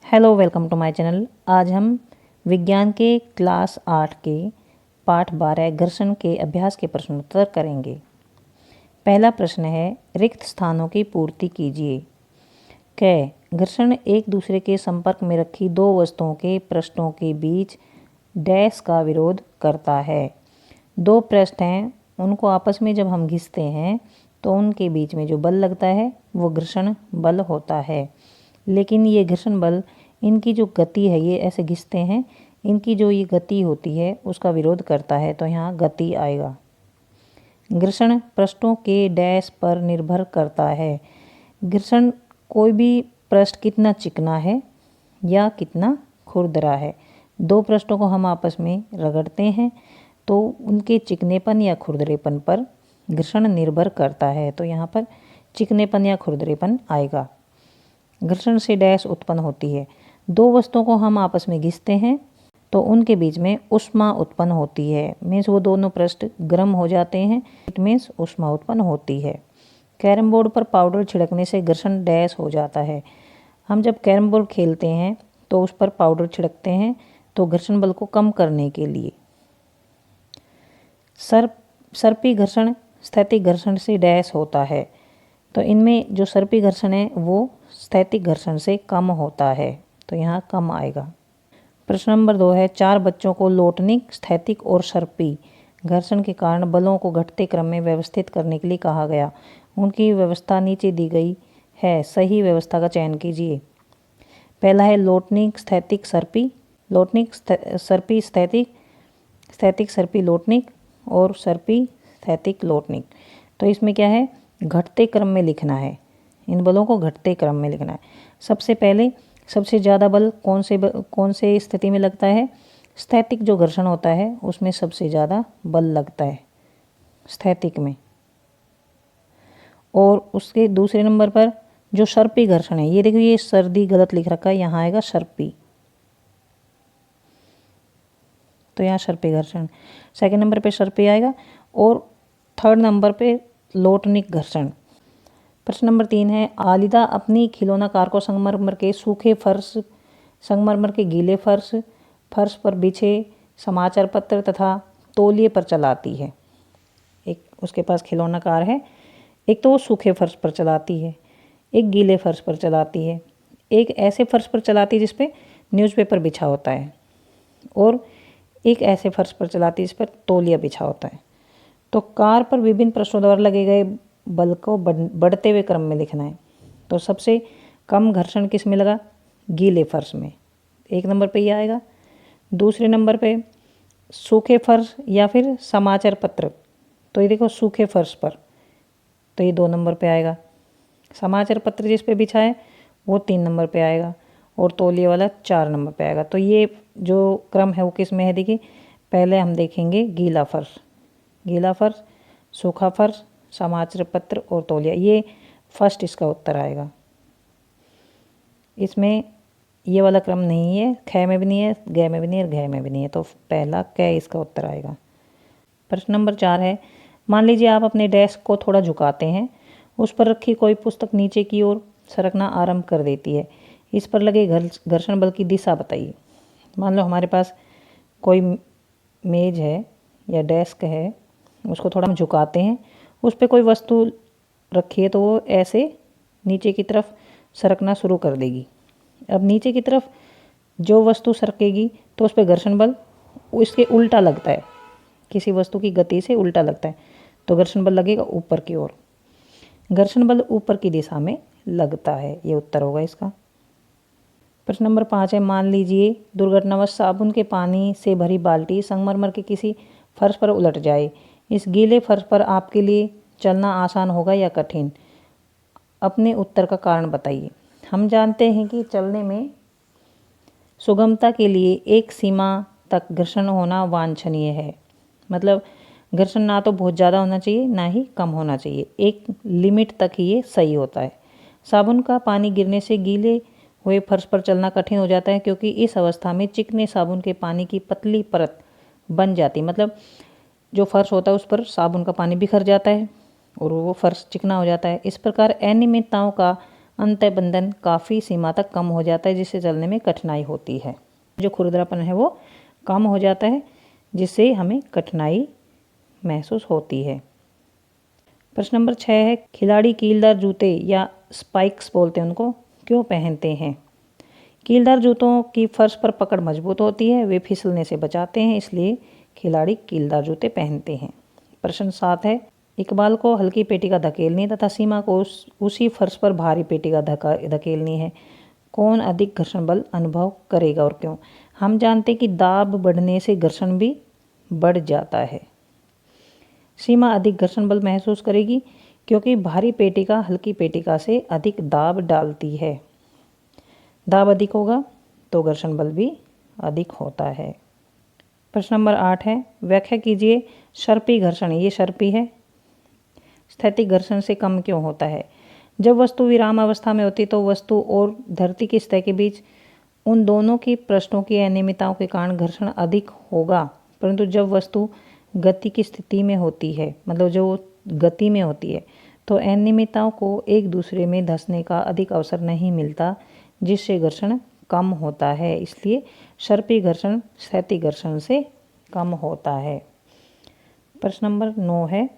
Hello, welcome to my channel. आज हम विज्ञान के क्लास 8 के पाठ 12 घर्षण के अभ्यास के प्रश्नोत्तर करेंगे। पहला प्रश्न है, रिक्त स्थानों की पूर्ति कीजिए। क घर्षण एक दूसरे के संपर्क में रखी दो वस्तुओं के पृष्ठों के बीच डैश का विरोध करता है। दो पृष्ठ हैं, उनको आपस में जब हम घिसते हैं तो उनके बीच में जो बल लगता है वो घर्षण बल होता है। लेकिन ये घर्षण बल, इनकी जो गति है, ये ऐसे घिसते हैं, इनकी जो ये गति होती है उसका विरोध करता है, तो यहाँ गति आएगा। घर्षण पृष्ठों के डैश पर निर्भर करता है। घर्षण कोई भी पृष्ठ कितना चिकना है या कितना खुरदरा है। दो पृष्ठों को हम आपस में रगड़ते हैं तो उनके चिकनेपन या खुरदरेपन पर घर्षण निर्भर करता है, तो यहाँ पर चिकनेपन या खुरदरेपन आएगा। घर्षण से डैश उत्पन्न होती है। दो वस्तुओं को हम आपस में घिसते हैं तो उनके बीच में ऊष्मा उत्पन्न होती है। मीन्स वो दोनों पृष्ठ गर्म हो जाते हैं, इट मीन्स ऊष्मा उत्पन्न होती है। कैरम बोर्ड पर पाउडर छिड़कने से घर्षण डैश हो जाता है। हम जब कैरम बोर्ड खेलते हैं तो उस पर पाउडर छिड़कते हैं तो घर्षण बल को कम करने के लिए। सर्पी घर्षण स्थैतिक घर्षण से डैश होता है, तो इनमें जो सर्पी घर्षण है वो स्थैतिक घर्षण से कम होता है, तो यहाँ कम आएगा। प्रश्न नंबर 2 है, चार बच्चों को लोटनिक, स्थैतिक और सर्पी घर्षण के कारण बलों को घटते क्रम में व्यवस्थित करने के लिए कहा गया। उनकी व्यवस्था नीचे दी गई है, सही व्यवस्था का चयन कीजिए। पहला है लोटनिक, स्थैतिक, सर्पी। लोटनिक, सर्पी, स्थैतिक, स्थैतिक, सर्पी, लोटनिक और सर्पी, स्थैतिक, लोटनिक। तो इसमें क्या है, घटते क्रम में लिखना है, इन बलों को घटते क्रम में लिखना है। सबसे पहले सबसे ज़्यादा बल कौन से स्थिति में लगता है? स्थैतिक जो घर्षण होता है उसमें सबसे ज़्यादा बल लगता है, स्थैतिक में। और उसके दूसरे नंबर पर जो सर्पी घर्षण है, ये देखो ये सर्दी गलत लिख रखा है, यहाँ आएगा सर्पी, तो यहाँ सर्पी घर्षण। सेकंड नंबर पे सर्पी आएगा और थर्ड नंबर पे लोटनिक घर्षण। प्रश्न नंबर 3 है, आलिदा अपनी खिलौना कार को संगमरमर के सूखे फर्श, संगमरमर के गीले फर्श, फर्श पर बिछे समाचार पत्र तथा तौलिए पर चलाती है। एक उसके पास खिलौना कार है, एक तो वो सूखे फर्श पर चलाती है, एक गीले फर्श पर चलाती है, एक ऐसे फर्श पर चलाती है जिस पे न्यूज़पेपर बिछा होता है, और एक ऐसे फर्श पर चलाती है जिस पर तौलिया बिछा होता है। तो कार पर विभिन्न पृष्ठों द्वारा लगे गए बल को बढ़ते हुए क्रम में लिखना है। तो सबसे कम घर्षण किस में लगा? गीले फर्श में, एक नंबर पे ये आएगा। दूसरे नंबर पे सूखे फर्श या फिर समाचार पत्र, तो ये देखो सूखे फर्श पर, तो ये 2 नंबर पे आएगा। समाचार पत्र जिस पे बिछा है वो 3 नंबर पे आएगा, और तौलिए वाला 4 नंबर पे आएगा। तो ये जो क्रम है वो किस में है? देखिए, पहले हम देखेंगे गीला फर्श, गीला फर्श, सूखा फर्श, समाचार पत्र और तौलिया, ये फर्स्ट इसका उत्तर आएगा। इसमें ये वाला क्रम नहीं है, ख में भी नहीं है, ग में भी नहीं है, घ में भी नहीं है, तो पहला क इसका उत्तर आएगा। प्रश्न नंबर 4 है, मान लीजिए आप अपने डेस्क को थोड़ा झुकाते हैं, उस पर रखी कोई पुस्तक नीचे की ओर सरकना आरंभ कर देती है। इस पर लगे घर्षण बल की दिशा बताइए। मान लो हमारे पास कोई मेज है या डेस्क है, उसको थोड़ा हम झुकाते हैं, उस पर कोई वस्तु रखी है तो वो ऐसे नीचे की तरफ सरकना शुरू कर देगी। अब नीचे की तरफ जो वस्तु सरकेगी तो उस पर घर्षण बल उसके उल्टा लगता है, किसी वस्तु की गति से उल्टा लगता है, तो घर्षण बल लगेगा ऊपर की ओर। घर्षण बल ऊपर की दिशा में लगता है, ये उत्तर होगा इसका। प्रश्न नंबर 5 है, मान लीजिए दुर्घटनावश साबुन के पानी से भरी बाल्टी संगमरमर के किसी फर्श पर उलट जाए। इस गीले फर्श पर आपके लिए चलना आसान होगा या कठिन? अपने उत्तर का कारण बताइए। हम जानते हैं कि चलने में सुगमता के लिए एक सीमा तक घर्षण होना वांछनीय है, मतलब घर्षण ना तो बहुत ज़्यादा होना चाहिए ना ही कम होना चाहिए, एक लिमिट तक ही ये सही होता है। साबुन का पानी गिरने से गीले हुए फर्श पर चलना कठिन हो जाता है, क्योंकि इस अवस्था में चिकने साबुन के पानी की पतली परत बन जाती, मतलब जो फर्श होता है उस पर साबुन का पानी बिखर जाता है और वो फर्श चिकना हो जाता है। इस प्रकार अनियमितताओं का अंतः बंधन काफ़ी सीमा तक कम हो जाता है, जिससे चलने में कठिनाई होती है। जो खुरदरापन है वो कम हो जाता है, जिससे हमें कठिनाई महसूस होती है। प्रश्न नंबर 6 है, खिलाड़ी कीलदार जूते या स्पाइक्स बोलते हैं उनको, क्यों पहनते हैं? कीलदार जूतों की फर्श पर पकड़ मजबूत होती है, वे फिसलने से बचाते हैं, इसलिए खिलाड़ी कीलदार जूते पहनते हैं। प्रश्न 7 है, इकबाल को हल्की पेटिका धकेलनी तथा सीमा को उसी फर्श पर भारी पेटिका धकेलनी है। कौन अधिक घर्षण बल अनुभव करेगा और क्यों? हम जानते हैं कि दाब बढ़ने से घर्षण भी बढ़ जाता है। सीमा अधिक घर्षण बल महसूस करेगी क्योंकि भारी पेटिका हल्की पेटिका से अधिक दाब डालती है। दाब अधिक होगा तो घर्षण बल भी अधिक होता है। प्रश्न नंबर 8 है, व्याख्या कीजिए सर्पी घर्षण, ये सर्पी है, स्थैतिक घर्षण से कम क्यों होता है? जब वस्तु विराम अवस्था में होती तो वस्तु और धरती की सतह के बीच उन दोनों की पृष्ठों की अनियमितताओं के कारण घर्षण अधिक होगा, परंतु जब वस्तु गति की स्थिति में होती है, मतलब जो गति में होती है, तो अनियमितताओं को एक दूसरे में धंसने का अधिक अवसर नहीं मिलता, जिससे घर्षण कम होता है। इसलिए सर्पी घर्षण स्थैतिक घर्षण से कम होता है। प्रश्न नंबर 9 है,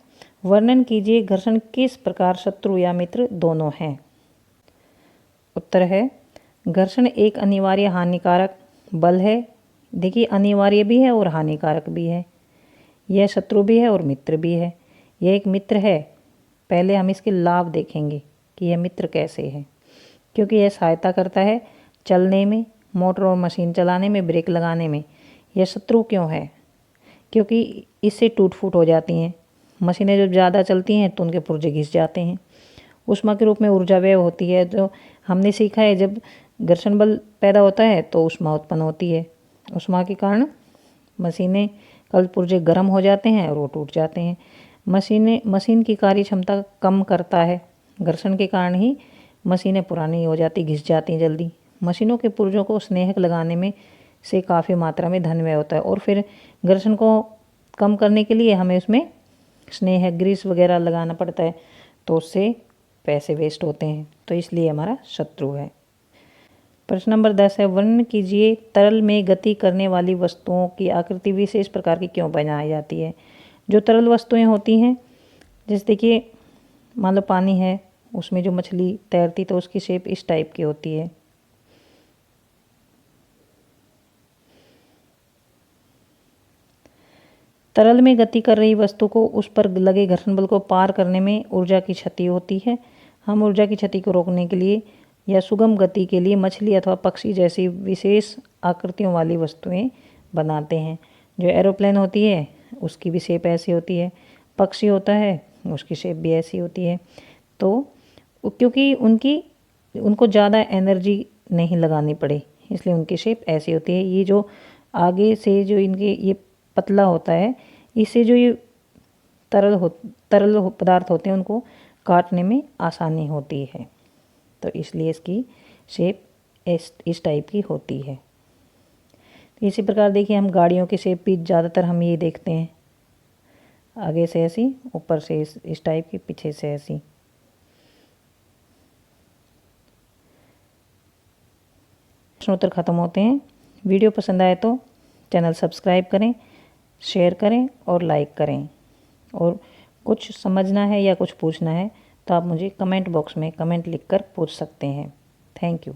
वर्णन कीजिए घर्षण किस प्रकार शत्रु या मित्र दोनों हैं? उत्तर है, घर्षण एक अनिवार्य हानिकारक बल है। देखिए, अनिवार्य भी है और हानिकारक भी है। यह शत्रु भी है और मित्र भी है। यह एक मित्र है। पहले हम इसके लाभ देखेंगे कि यह मित्र कैसे है। क्योंकि यह सहायता करता है चलने में, मोटर और मशीन चलाने में, ब्रेक लगाने में। यह शत्रु क्यों है? क्योंकि इससे टूट फूट हो जाती हैं। मशीनें जब ज़्यादा चलती हैं तो उनके पुर्जे घिस जाते हैं। ऊष्मा के रूप में ऊर्जा व्यय होती है। जो हमने सीखा है, जब घर्षण बल पैदा होता है तो ऊष्मा उत्पन्न होती है। ऊष्मा के कारण मशीनें कल पुर्जे गर्म हो जाते हैं और वो टूट जाते हैं। मशीन की कार्य क्षमता कम करता है। घर्षण के कारण ही मशीनें पुरानी हो जाती, घिस जाती जल्दी। मशीनों के पुर्जों को स्नेहक लगाने में से काफ़ी मात्रा में धन व्यय होता है, और फिर घर्षण को कम करने के लिए हमें उसमें स्नेहक ग्रीस वगैरह लगाना पड़ता है, तो उससे पैसे वेस्ट होते हैं, तो इसलिए हमारा शत्रु है। प्रश्न नंबर 10 है, वर्णन कीजिए तरल में गति करने वाली वस्तुओं की आकृति विशेष प्रकार की क्यों बनाई जाती है? जो तरल वस्तुएं होती हैं, जैसे देखिए मान लो पानी है, उसमें जो मछली तैरती तो उसकी शेप इस टाइप की होती है। तरल में गति कर रही वस्तु को उस पर लगे घर्षण बल को पार करने में ऊर्जा की क्षति होती है। हम ऊर्जा की क्षति को रोकने के लिए या सुगम गति के लिए मछली अथवा पक्षी जैसी विशेष आकृतियों वाली वस्तुएं बनाते हैं। जो एरोप्लेन होती है उसकी भी शेप ऐसी होती है, पक्षी होता है उसकी शेप भी ऐसी होती है। तो क्योंकि उनको ज़्यादा एनर्जी नहीं लगानी पड़े, इसलिए उनकी शेप ऐसी होती है। ये जो आगे से जो इनके ये पतला होता है, इससे जो ये तरल पदार्थ होते हैं उनको काटने में आसानी होती है, तो इसलिए इसकी शेप इस टाइप की होती है। इसी प्रकार देखिए, हम गाड़ियों की शेप भी ज़्यादातर हम ये देखते हैं, आगे से ऐसी, ऊपर से इस टाइप की, पीछे से ऐसी। प्रश्नोत्तर खत्म होते हैं। वीडियो पसंद आए तो चैनल सब्सक्राइब करें, शेयर करें और लाइक करें। और कुछ समझना है या कुछ पूछना है तो आप मुझे कमेंट बॉक्स में कमेंट लिखकर पूछ सकते हैं। Thank you.